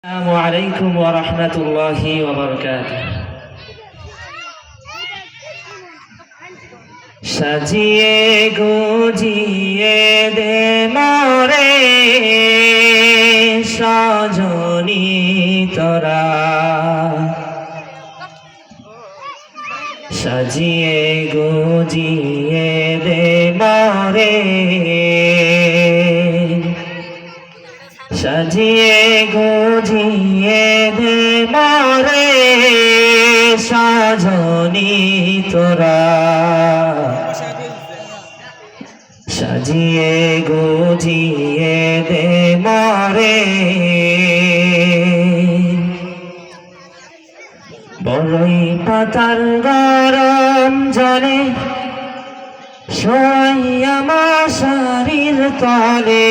আসসালামু আলাইকুম ওয়া রাহমাতুল্লাহি ওয়া বারাকাতুহু। সাজিয়ে গুজিয়ে দে মোরে সজনী তোরা, সাজিয়ে গুজিয়ে দে মোরে, সাজিয়ে গুজিয়ে দে মোরে সজনী তোরা, সাজিয়ে গুজিয়ে দে মোরে। বড়ই পাতার গরম জলে শোয়াইয়া মশারির তলে,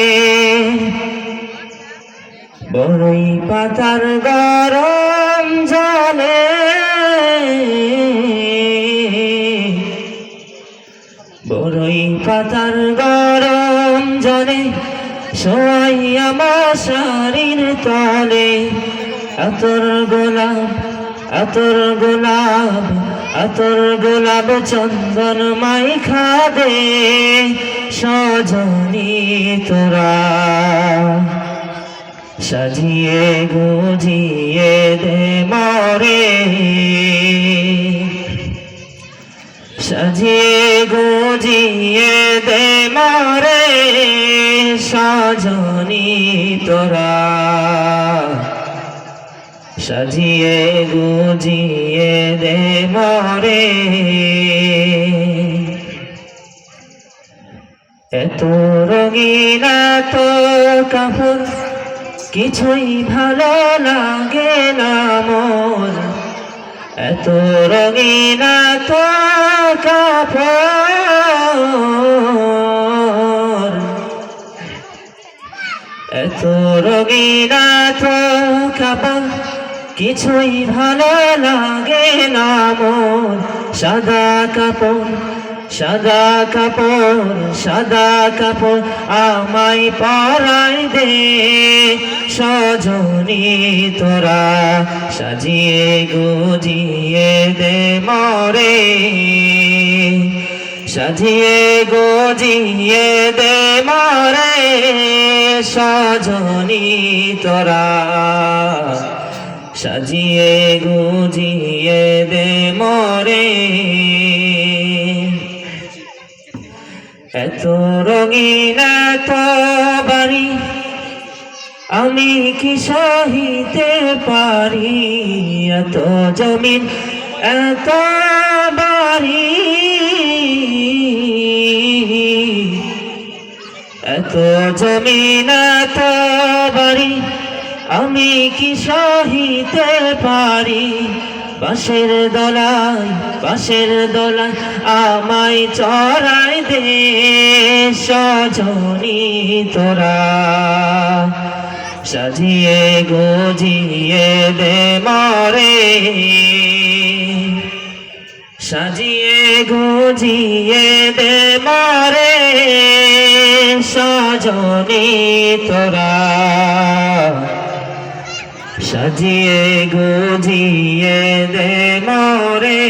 বড়ই পাতার গরম জলে, বড়ই পাতার গরম জলে শোয়াইয়া মশারির তলে। আতর গোলাপ আতর গোলাপ আতর গোলাপ চন্দন মাইখা দে সজনী তোরা, সাজিয়ে গুজিয়ে দে মোরে, সাজিয়ে গুজিয়ে দে মোরে সজনী তোরা, সাজিয়ে গুজিয়ে দে মোরে। এত রঙিন এত কাপড় কিছুই ভালো লাগে না মোর, এত রঙিন এত কাপড়, এত রঙিন এত কাপড় কিছুই ভালো লাগে না মোর। সাদা কাপড় সাদা কাপড় সাদা কাপড় আমায় পরাই দে সজনী তোরা, সাজিয়ে গুজিয়ে দে মোরে, সাজিয়ে গুজিয়ে দে মোরে সজনী তোরা, সাজিয়ে গুজিয়ে দে মোরে। এত রঙিন এত বাড়ি আমি কি সহিতে পারি, এত জমিন এত বাড়ি, এত জমিন এত বাড়ি আমি কি সহিতে পারি। বাঁশের দোলায় আমায় চড়াই দে সজনী তোরা, সাজিয়ে গুজিয়ে দে মোরে, সাজিয়ে গুজিয়ে দে মোরে সজনী তোরা, সাজিয়ে গুজিয়ে দে মোরে।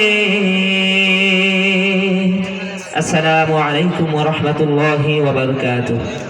আসসালামু আলাইকুম ওয়া রাহমাতুল্লাহি ওয়া বারাকাতুহু।